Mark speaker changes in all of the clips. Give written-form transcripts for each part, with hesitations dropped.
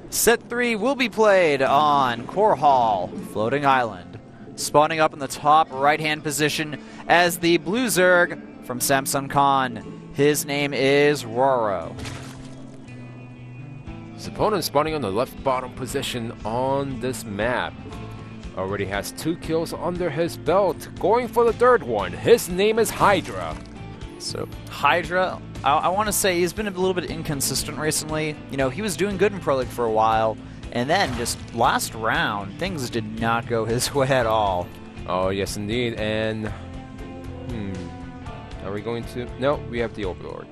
Speaker 1: Set 3 will be played on Korhal Floating Island. Spawning up in the top right-hand position as the blue Zerg from Samsung Khan. His name is rOrO.
Speaker 2: His opponent spawning on the left bottom position on this map. Already has 2 kills under his belt. Going for the third one. His name is Hydra.
Speaker 1: So Hydra, I want to say he's been a little bit inconsistent recently. You know, he was doing good in Pro League for a while, and then just last round, things did not go his way at all.
Speaker 2: Oh, yes, indeed. And, are we going to? No, we have the Overlord.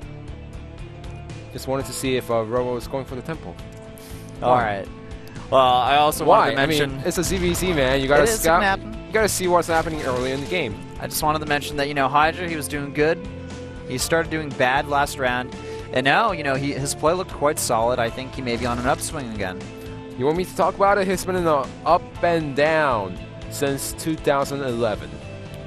Speaker 2: Just wanted to see if rOrO is going for the temple.
Speaker 1: All right. Well, I also wanted to mention...
Speaker 2: I mean, it's a ZvZ, man. You gotta scout. You gotta see what's happening early in the game.
Speaker 1: I just wanted to mention that, you know, Hydra, he was doing good. He started doing bad last round, and now, you know, his play looked quite solid. I think he may be on an upswing again.
Speaker 2: You want me to talk about it? He's been in the up and down since 2011.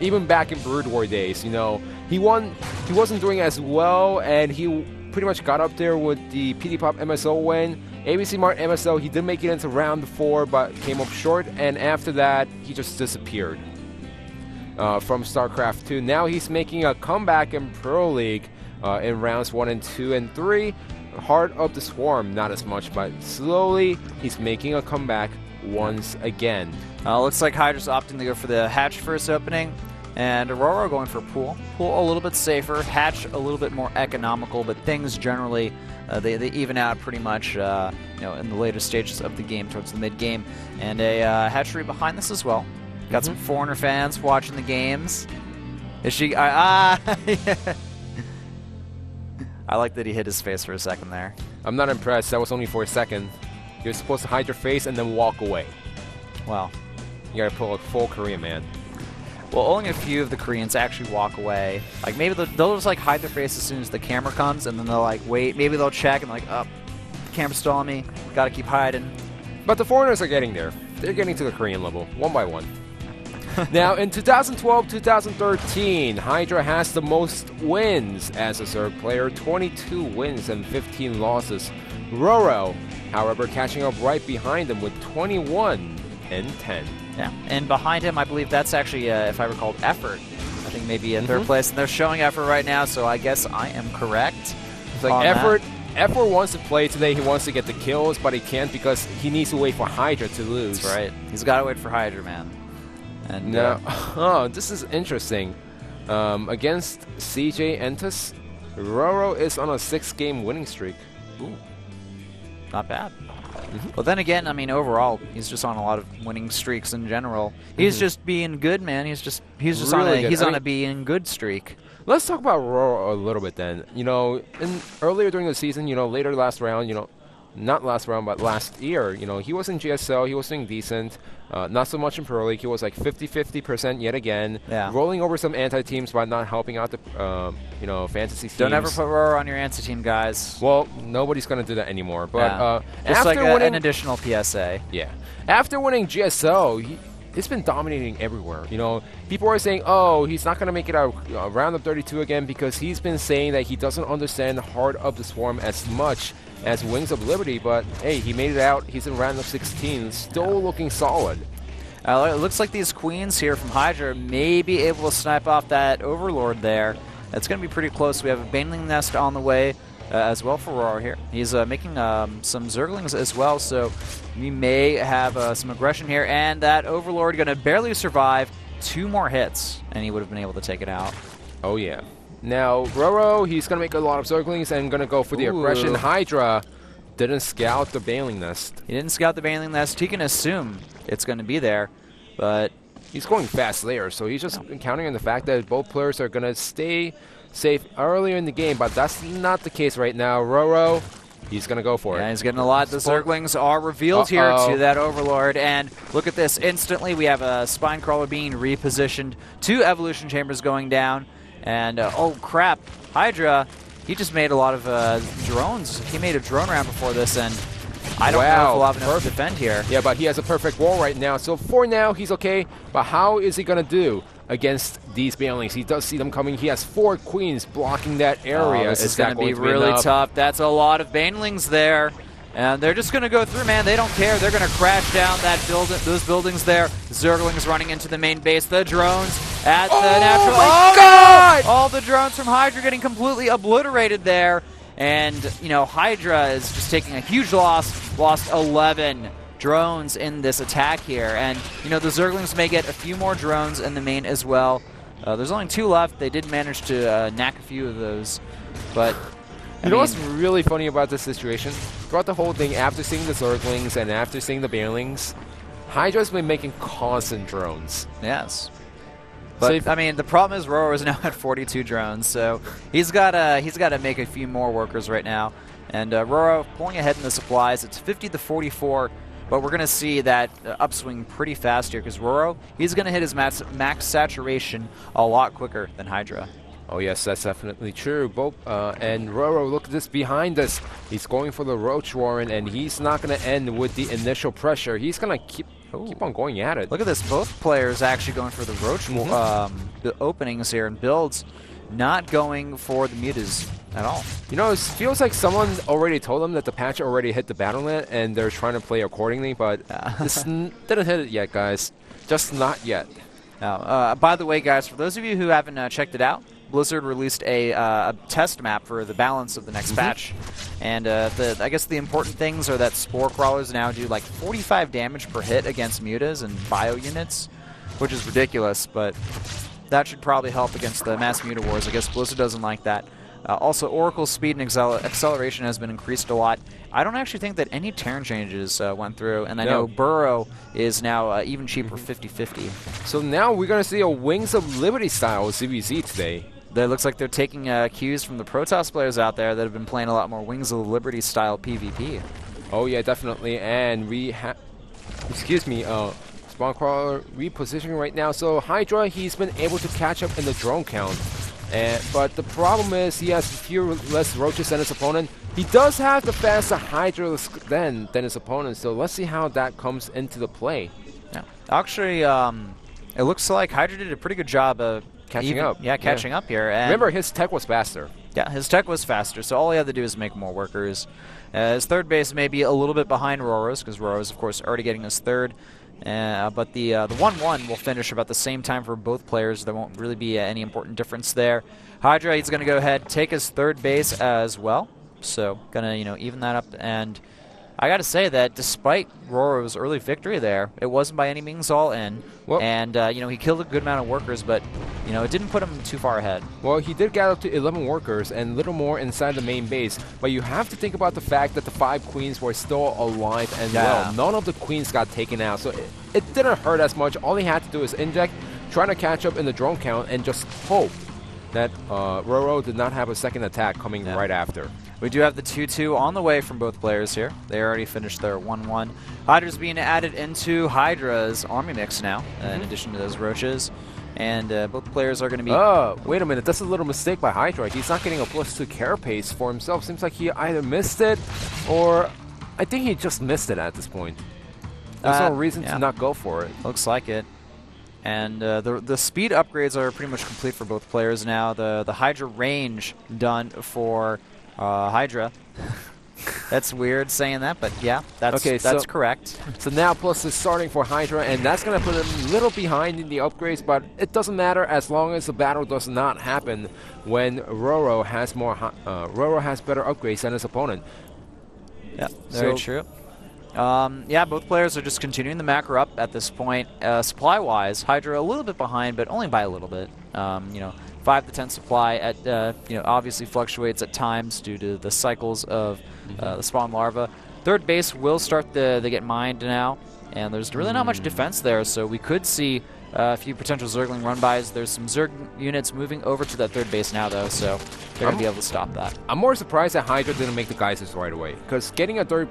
Speaker 2: Even back in Brood War days, you know, he wasn't doing as well, and he pretty much got up there with the PD Pop MSO win. ABC Mart MSO, he did make it into round 4, but came up short, and after that, he just disappeared. From Stracraft 2. Now he's making a comeback in Pro League in rounds 1 and 2 and 3. Heart of the Swarm, not as much, but slowly he's making a comeback once again.
Speaker 1: Looks like Hydra's opting to go for the Hatch first opening, and rOrO going for Pool. Pool a little bit safer, Hatch a little bit more economical, but things generally they even out pretty much you know, in the later stages of the game towards the mid game, and a hatchery behind this as well. Got some foreigner fans watching the games. Is she? Yeah. I like that he hit his face for a second there.
Speaker 2: I'm not impressed. That was only for a second. You're supposed to hide your face and then walk away.
Speaker 1: Well,
Speaker 2: you gotta pull a full Korean man.
Speaker 1: Well, only a few of the Koreans actually walk away. Like maybe they'll just like hide their face as soon as the camera comes, and then they'll like wait. Maybe they'll check and like, oh, the camera's stalling me. Gotta keep hiding.
Speaker 2: But the foreigners are getting there. They're getting to the Korean level, one by one. Now, in 2012-2013, Hydra has the most wins as a Zerg player, 22 wins and 15 losses. rOrO, however, catching up right behind him with 21 and 10.
Speaker 1: Yeah, and behind him, I believe that's actually, if I recall, Effort. I think maybe in third place, and they're showing Effort right now, so I guess I am correct.
Speaker 2: It's like Effort wants to play today, he wants to get the kills, but he can't because he needs to wait for Hydra to lose.
Speaker 1: That's right. He's got to wait for Hydra, man. And
Speaker 2: oh, this is interesting. Against CJ Entus, rOrO is on a 6-game winning streak.
Speaker 1: Ooh, not bad. Well, then again, I mean, overall, he's just on a lot of winning streaks in general. He's just being good, man. He's just really on a being good streak.
Speaker 2: Let's talk about rOrO a little bit then. You know, earlier during the season, you know, later last round, you know, not last round, but last year, you know, he was in GSL, he was doing decent. Not so much in Pro League. He was like 50-50% yet again. Yeah. Rolling over some anti-teams by not helping out the, you know, fantasy teams.
Speaker 1: Don't ever put rOrO on your anti-team, guys.
Speaker 2: Well, nobody's going to do that anymore. But
Speaker 1: yeah. Just
Speaker 2: after
Speaker 1: like
Speaker 2: winning,
Speaker 1: an additional PSA.
Speaker 2: Yeah. After winning GSL, he's been dominating everywhere. You know, people are saying, oh, he's not going to make it out round of 32 again because he's been saying that he doesn't understand the Heart of the Swarm as much as Wings of Liberty, but hey, he made it out. He's in round of 16, still looking solid.
Speaker 1: It looks like these queens here from Hydra may be able to snipe off that Overlord there. It's going to be pretty close. We have a Baneling Nest on the way as well for rOrO here. He's making some Zerglings as well, so we may have some aggression here, and that Overlord going to barely survive 2 more hits, and he would have been able to take it out.
Speaker 2: Oh, yeah. Now, rOrO, he's going to make a lot of Zerglings and going to go for the aggression. Hydra didn't scout the Baneling Nest.
Speaker 1: He didn't scout the Baneling Nest. He can assume it's going to be there, but
Speaker 2: he's going fast later, so he's just counting on the fact that both players are going to stay safe earlier in the game, but that's not the case right now. rOrO, he's going to go for it.
Speaker 1: Yeah, he's getting a lot. The Zerglings are revealed here to that Overlord, and look at this. Instantly, we have a Spine Crawler being repositioned, 2 Evolution Chambers going down, and oh crap, Hydra, he just made a lot of drones. He made a drone round before this, and I don't know if we'll have enough to defend here.
Speaker 2: Yeah, but he has a perfect wall right now, so for now, he's okay. But how is he going to do? against these banelings. He does see them coming. He has 4 queens blocking that area.
Speaker 1: This is going to be really tough. That's a lot of banelings there. And they're just going to go through, man. They don't care. They're going to crash down those buildings there. Zerglings running into the main base. The drones at the natural.
Speaker 2: Oh, my God!
Speaker 1: All the drones from Hydra getting completely obliterated there. And, you know, Hydra is just taking a huge loss. Lost 11 drones in this attack here. And, you know, the Zerglings may get a few more drones in the main as well. There's only 2 left. They did manage to knack a few of those. But
Speaker 2: you know what's really funny about this situation? Throughout the whole thing, after seeing the Zerglings and after seeing the banelings, Hydra's been making constant drones.
Speaker 1: Yes. But, I mean, the problem is rOrO is now at 42 drones, so he's got to make a few more workers right now. And rOrO pulling ahead in the supplies. It's 50 to 44, but we're going to see that upswing pretty fast here because rOrO, he's going to hit his max saturation a lot quicker than Hydra.
Speaker 2: Oh yes, that's definitely true. And rOrO, look at this behind us. He's going for the Roach Warren, and he's not going to end with the initial pressure. He's going to keep on going at it.
Speaker 1: Look at this. Both players actually going for the Roach the openings here and builds, not going for the mutas at all.
Speaker 2: You know, it feels like someone already told them that the patch already hit the Battle.net, and they're trying to play accordingly, but this didn't hit it yet, guys. Just not yet.
Speaker 1: Now, by the way, guys, for those of you who haven't checked it out, Blizzard released a test map for the balance of the next patch, and I guess the important things are that Spore Crawlers now do like 45 damage per hit against mutas and bio units, which is ridiculous, but that should probably help against the mass muta wars. I guess Blizzard doesn't like that. Also, Oracle's speed and acceleration has been increased a lot. I don't actually think that any Terran changes went through, and I know Burrow is now even cheaper 50-50.
Speaker 2: So now we're going to see a Wings of Liberty style ZvZ today.
Speaker 1: It looks like they're taking cues from the Protoss players out there that have been playing a lot more Wings of Liberty style PvP.
Speaker 2: Oh yeah, definitely. And we have, excuse me, Spawn Crawler repositioning right now. So Hydra, he's been able to catch up in the drone count. But the problem is he has fewer less roaches than his opponent. He does have the faster Hydra than his opponent. So let's see how that comes into the play.
Speaker 1: Yeah. Actually, it looks like Hydra did a pretty good job of
Speaker 2: catching up.
Speaker 1: Yeah, catching up here. And
Speaker 2: remember, his tech was faster.
Speaker 1: Yeah, his tech was faster, so all he had to do is make more workers. His third base may be a little bit behind rOrO's, because rOrO's, of course, already getting his third. But the 1-1 will finish about the same time for both players. There won't really be any important difference there. Hydra, he's going to go ahead, take his third base as well. So, going to, even that up. And I got to say that despite rOrO's early victory there, it wasn't by any means all in. Well, and, he killed a good amount of workers, but, it didn't put him too far ahead.
Speaker 2: Well, he did get up to 11 workers and a little more inside the main base. But you have to think about the fact that the 5 queens were still alive and well. None of the queens got taken out, so it didn't hurt as much. All he had to do is inject, trying to catch up in the drone count, and just hope that rOrO did not have a second attack coming right after.
Speaker 1: We do have the 2-2 on the way from both players here. They already finished their 1-1. Hydra's being added into Hydra's army mix now, in addition to those roaches. And both players are going to be...
Speaker 2: Oh, wait a minute. That's a little mistake by Hydra. He's not getting a +2 carapace for himself. Seems like he either missed it, or I think he just missed it at this point. There's no reason to not go for it.
Speaker 1: Looks like it. And the speed upgrades are pretty much complete for both players now. The Hydra range done for Hydra. That's weird saying that, but yeah, that's correct.
Speaker 2: So now plus is starting for Hydra, and that's going to put him a little behind in the upgrades, but it doesn't matter as long as the battle does not happen when rOrO has rOrO has better upgrades than his opponent.
Speaker 1: Yeah, very true. Yeah, both players are just continuing the macro up at this point. Supply-wise, Hydra a little bit behind, but only by a little bit. 5 to 10 supply at obviously fluctuates at times due to the cycles of the spawn larva. Third base will start they get mined now, and there's really not much defense there, so we could see a few potential Zergling run-bys. There's some Zerg units moving over to that third base now, though, so they're going to be able to stop that.
Speaker 2: I'm more surprised that Hydra didn't make the geysers right away, because getting a third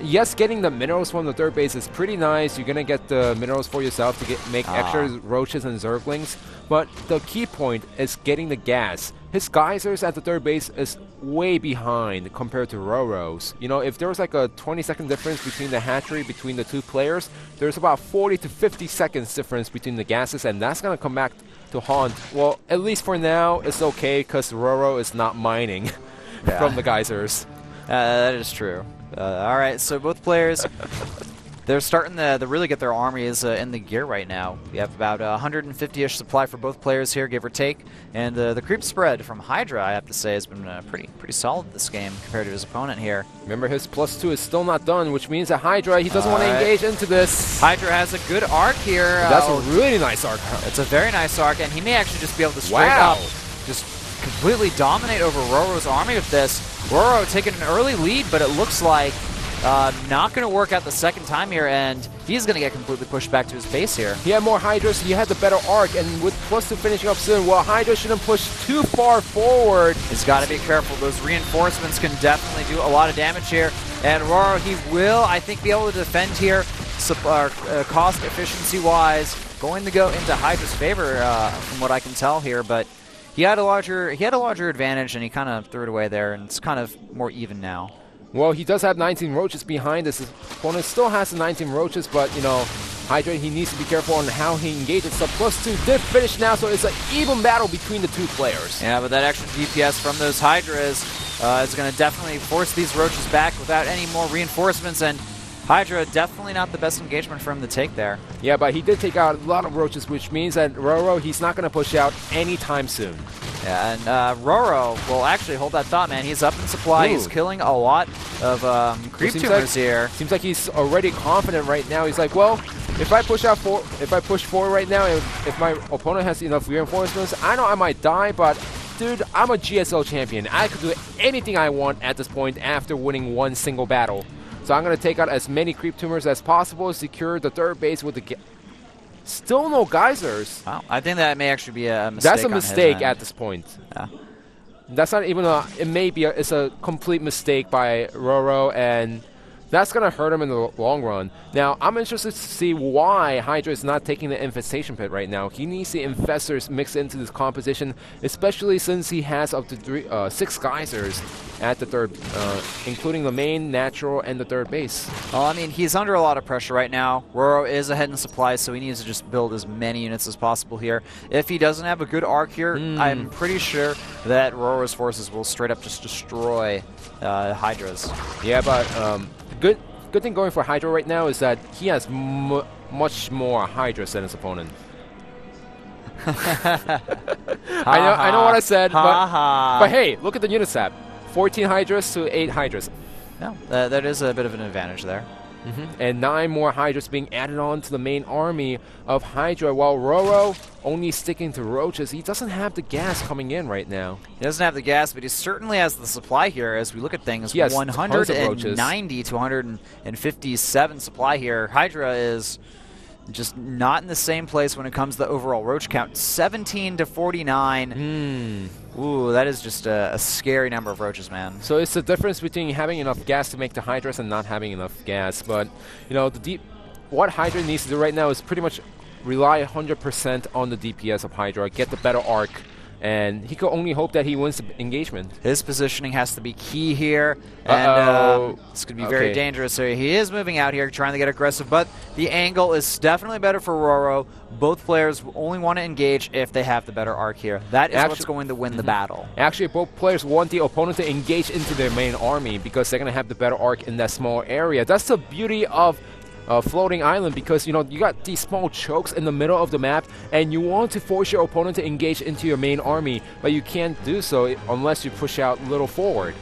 Speaker 2: Yes, getting the minerals from the third base is pretty nice. You're gonna get the minerals for yourself to make extra roaches and zerglings. But the key point is getting the gas. His geysers at the third base is way behind compared to rOrO's. You know, if there was like a 20-second difference between the hatchery between the two players, there's about 40 to 50 seconds difference between the gases, and that's gonna come back to haunt. Well, at least for now, it's okay because rOrO is not mining from the geysers.
Speaker 1: That is true. All right, so both players, they're starting to really get their armies in the gear right now. We have about 150-ish supply for both players here, give or take. And the creep spread from Hydra, I have to say, has been pretty solid this game compared to his opponent here.
Speaker 2: Remember, his +2 is still not done, which means that Hydra, he doesn't want to engage into this.
Speaker 1: Hydra has a good arc here.
Speaker 2: That's a really nice arc.
Speaker 1: It's a very nice arc, and he may actually just be able to straight up just completely dominate over rOrO's army with this. rOrO taking an early lead, but it looks like not going to work out the second time here, and he's going to get completely pushed back to his base here.
Speaker 2: He had more Hydras, he had the better arc, and with +2 finishing up soon, well, Hydra shouldn't push too far forward.
Speaker 1: He's got to be careful. Those reinforcements can definitely do a lot of damage here, and rOrO, he will, I think, be able to defend here, cost efficiency-wise, going to go into Hydra's favor from what I can tell here, but he had a larger advantage, and he kind of threw it away there, and it's kind of more even now.
Speaker 2: Well, he does have 19 roaches behind us. His opponent still has the 19 roaches, but, you know, Hydra, he needs to be careful on how he engages. The +2 did finish now, so it's an even battle between the two players.
Speaker 1: Yeah, but that extra DPS from those Hydras is going to definitely force these roaches back without any more reinforcements, and Hydra, definitely not the best engagement for him to take there.
Speaker 2: Yeah, but he did take out a lot of roaches, which means that rOrO, he's not going to push out anytime soon.
Speaker 1: Yeah, and rOrO will actually hold that thought, man. He's up in supply. Ooh. He's killing a lot of creep tumors here.
Speaker 2: Seems like he's already confident right now. He's like, well, if I push forward right now, if my opponent has enough reinforcements, I know I might die, but dude, I'm a GSL champion. I could do anything I want at this point after winning one single battle. So I'm going to take out as many creep tumors as possible, secure the third base with the... Still no geysers.
Speaker 1: Wow, I think that may actually be a mistake.
Speaker 2: That's a mistake at this point.
Speaker 1: Yeah.
Speaker 2: That's not even a... It may be it's a complete mistake by rOrO, and that's going to hurt him in the long run. Now, I'm interested to see why Hydra is not taking the Infestation Pit right now. He needs the Infestors mixed into this composition, especially since he has up to 6 geysers at the third, including the main, natural, and the third base.
Speaker 1: Well, I mean, he's under a lot of pressure right now. rOrO is ahead in supply, so he needs to just build as many units as possible here. If he doesn't have a good arc here, I'm pretty sure that rOrO's forces will straight up just destroy Hydras.
Speaker 2: Yeah, but good thing going for Hydra right now is that he has much more Hydras than his opponent. I know what I said, but hey, look at the unit tab. 14 Hydras to 8 Hydras.
Speaker 1: No, that is a bit of an advantage there.
Speaker 2: And 9 more Hydras being added on to the main army of Hydra, while rOrO only sticking to roaches. He doesn't have the gas coming in right now.
Speaker 1: He doesn't have the gas, but he certainly has the supply here as we look at things. 190 to 157 supply here. Hydra is just not in the same place when it comes to the overall roach count. 17 to 49. Ooh, that is just a scary number of roaches, man.
Speaker 2: So it's the difference between having enough gas to make the Hydras and not having enough gas. But, you know, what Hydra needs to do right now is pretty much rely 100% on the DPS of Hydra, get the better arc, and he could only hope that he wins the engagement.
Speaker 1: His positioning has to be key here, and it's going to be very dangerous. So he is moving out here, trying to get aggressive, but the angle is definitely better for rOrO. Both players only want to engage if they have the better arc here. That is what's going to win the battle.
Speaker 2: Actually, both players want the opponent to engage into their main army because they're going to have the better arc in that small area. That's the beauty of Floating Island, because you know you got these small chokes in the middle of the map, and you want to force your opponent to engage into your main army, but you can't do so unless you push out a little forward.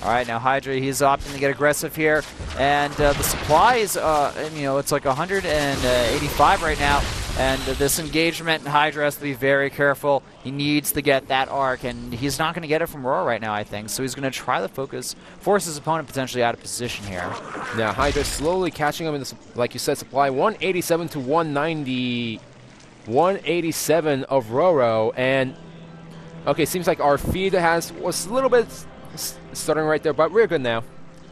Speaker 1: All right, now Hydra, he's opting to get aggressive here, and the supplies, you know, it's like 185 right now, and this engagement, Hydra has to be very careful. He needs to get that arc, and he's not going to get it from rOrO right now, I think, so he's going to try to force his opponent potentially out of position here.
Speaker 2: Now Hydra slowly catching him in the, like you said, supply 187 to 190, 187 of rOrO, and okay, seems like our feed was a little bit stuttering right there, but we're good now.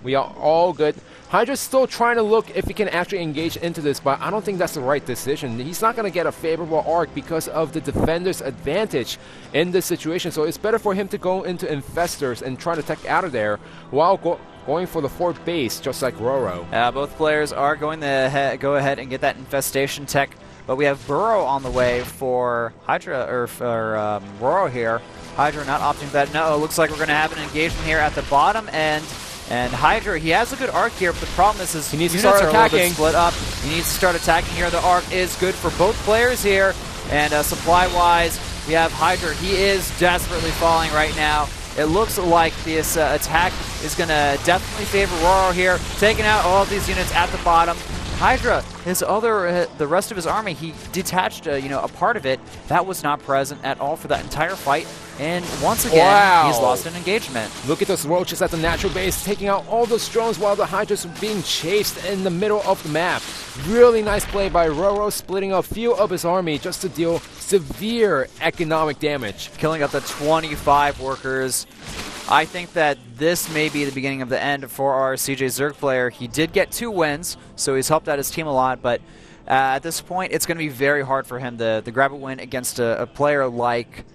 Speaker 2: We are all good. Hydra's still trying to look if he can actually engage into this, but I don't think that's the right decision. He's not going to get a favorable arc because of the defender's advantage in this situation. So it's better for him to go into Infestors and try to tech out of there while going for the fourth base, just like rOrO.
Speaker 1: Both players are going to go ahead and get that Infestation tech, but we have rOrO on the way for Hydra, or for rOrO here. Hydra not opting for that. No, it looks like we're going to have an engagement here at the bottom end. And Hydra, he has a good arc here, but the problem is his units are a little bit split up. He needs to start attacking here. The arc is good for both players here. And supply-wise, we have Hydra. He is desperately falling right now. It looks like this attack is going to definitely favor rOrO here, taking out all of these units at the bottom. Hydra, the rest of his army, he detached, a part of it that was not present at all for that entire fight. And once again, he's lost an engagement.
Speaker 2: Look at those roaches at the natural base, taking out all those drones while the Hydras are being chased in the middle of the map. Really nice play by rOrO, splitting a few of his army just to deal severe economic damage.
Speaker 1: Killing up to 25 workers. I think that this may be the beginning of the end for our ZvZ player. He did get 2 wins, so he's helped out his team a lot, but at this point, it's going to be very hard for him to grab a win against a player like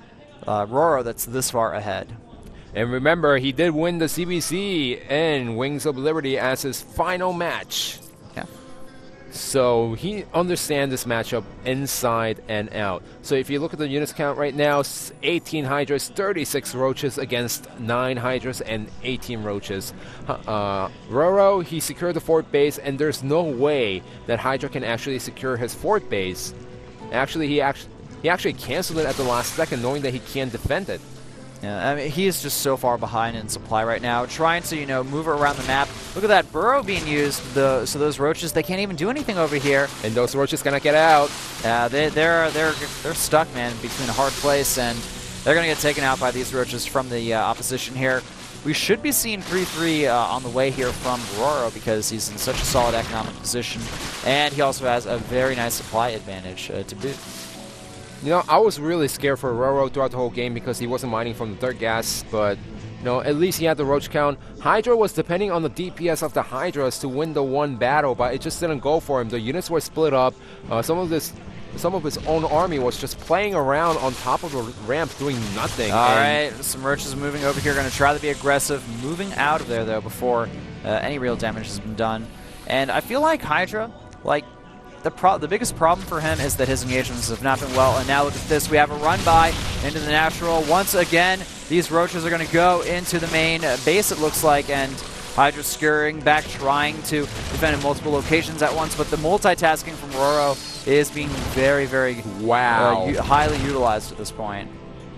Speaker 1: rOrO that's this far ahead.
Speaker 2: And remember, he did win the ZvZ in Wings of Liberty as his final match.
Speaker 1: Yeah.
Speaker 2: So he understands this matchup inside and out. So if you look at the units count right now, 18 Hydras, 36 Roaches against 9 Hydras and 18 Roaches. rOrO, he secured the 4th base, and there's no way that Hydra can actually secure his 4th base. Actually, he actually canceled it at the last second, knowing that he can't defend it.
Speaker 1: Yeah, I mean, he is just so far behind in supply right now, trying to, move around the map. Look at that burrow being used, so those roaches, they can't even do anything over here.
Speaker 2: And those roaches cannot get out.
Speaker 1: They're stuck, man, between a hard place, and they're going to get taken out by these roaches from the opposition here. We should be seeing 3-3 on the way here from rOrO because he's in such a solid economic position, and he also has a very nice supply advantage to boot.
Speaker 2: I was really scared for rOrO throughout the whole game because he wasn't mining from the 3rd gas, but at least he had the roach count. Hydra was depending on the DPS of the Hydras to win the one battle, but it just didn't go for him. The units were split up. Some of his own army was just playing around on top of the ramp doing nothing.
Speaker 1: All right, some roaches moving over here, going to try to be aggressive, moving out of there though before any real damage has been done. And I feel like Hydra, the biggest problem for him is that his engagements have not been well, and now look at this. We have a run-by into the natural. Once again, these roaches are going to go into the main base, it looks like, and Hydra scurrying back, trying to defend in multiple locations at once, but the multitasking from rOrO is being very, very highly utilized at this point.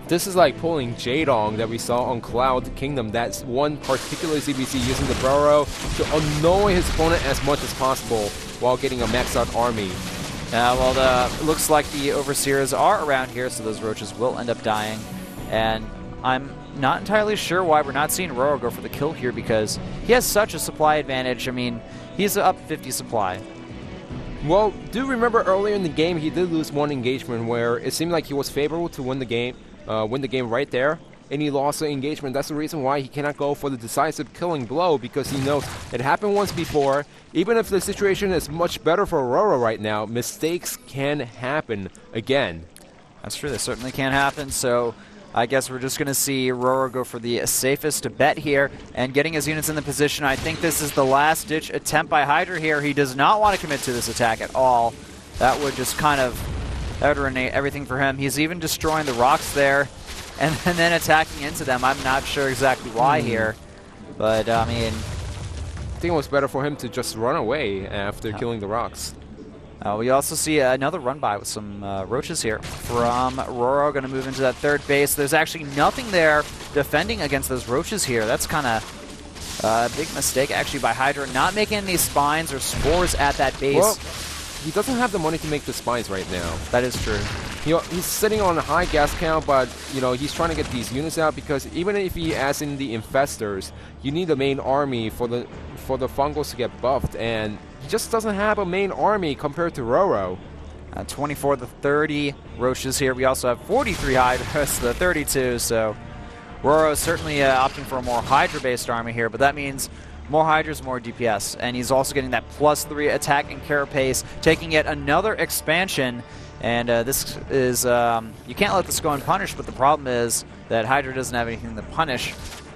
Speaker 2: This is like pulling Jadong that we saw on Cloud Kingdom. That's one particular ZvZ using the burrow to annoy his opponent as much as possible while getting a maxed out army.
Speaker 1: It looks like the Overseers are around here, so those roaches will end up dying. And I'm not entirely sure why we're not seeing rOrO go for the kill here because he has such a supply advantage. I mean, he's up 50 supply.
Speaker 2: Well, do remember earlier in the game he did lose one engagement where it seemed like he was favorable to win the game right there, and he lost the engagement. That's the reason why he cannot go for the decisive killing blow, because he knows it happened once before. Even if the situation is much better for rOrO right now, mistakes can happen again.
Speaker 1: That's true, they certainly can happen, so I guess we're just going to see rOrO go for the safest bet here and getting his units in the position. I think this is the last-ditch attempt by Hydra here. He does not want to commit to this attack at all. That would just that would ruin everything for him. He's even destroying the rocks there and then attacking into them. I'm not sure exactly why here, but I mean,
Speaker 2: I think it was better for him to just run away after killing the rocks.
Speaker 1: We also see another run-by with some roaches here from rOrO. Going to move into that 3rd base. There's actually nothing there defending against those roaches here. That's kind of a big mistake actually by Hydra, not making any spines or spores at that base.
Speaker 2: Well, he doesn't have the money to make the spines right now.
Speaker 1: That is true.
Speaker 2: He's sitting on a high gas count, but he's trying to get these units out because even if he adds in the infestors, you need the main army for the fungals to get buffed, and he just doesn't have a main army compared to rOrO.
Speaker 1: 24 to 30 roaches here. We also have 43 Hydras to 32, so rOrO is certainly opting for a more Hydra-based army here, but that means more Hydras, more DPS. And he's also getting that +3 attack and carapace, taking yet another expansion. And this is, you can't let this go unpunished, but the problem is that Hydra doesn't have anything to punish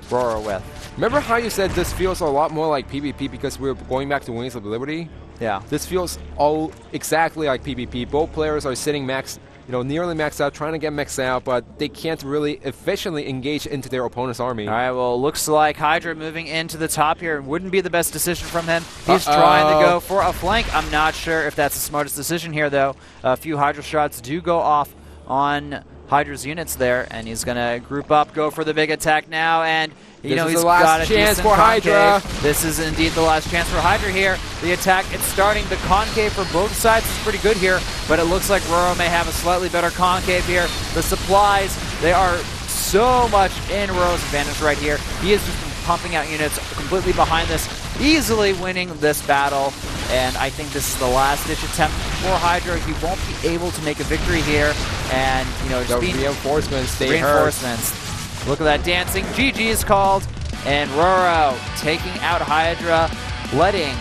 Speaker 1: rOrO with.
Speaker 2: Remember how you said this feels a lot more like PvP because we're going back to Wings of Liberty?
Speaker 1: Yeah.
Speaker 2: This feels all exactly like PvP. Both players are sitting nearly maxed out, trying to get maxed out, but they can't really efficiently engage into their opponent's army.
Speaker 1: All right, well, looks like Hydra moving into the top here wouldn't be the best decision from him. He's trying to go for a flank. I'm not sure if that's the smartest decision here, though. A few Hydra shots do go off on Hydra's units there, and he's going to group up, go for the big attack now, and he's got a
Speaker 2: chance
Speaker 1: decent
Speaker 2: for Hydra.
Speaker 1: This is indeed the last chance for Hydra here. The attack, it's starting. The concave for both sides is pretty good here, but it looks like rOrO may have a slightly better concave here. The supplies, they are so much in rOrO's advantage right here. He is just pumping out units completely behind this, easily winning this battle. And I think this is the last-ditch attempt for Hydra. He won't be able to make a victory here. And, just
Speaker 2: the reinforcements,
Speaker 1: reinforcements. Look at that dancing. GG is called. And rOrO taking out Hydra, letting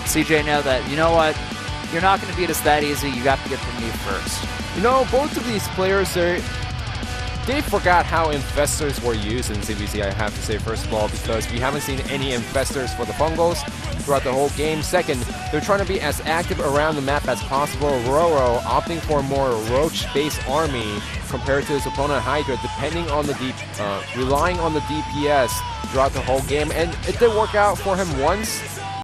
Speaker 1: CJ know that, you know what, you're not going to beat us that easy. You got to get the me first.
Speaker 2: Both of these players, they forgot how infestors were used in ZvZ, I have to say, first of all, because we haven't seen any infestors for the fungals throughout the whole game. Second, they're trying to be as active around the map as possible. rOrO opting for a more roach-based army compared to his opponent Hydra, depending on the relying on the DPS throughout the whole game. And it did work out for him once,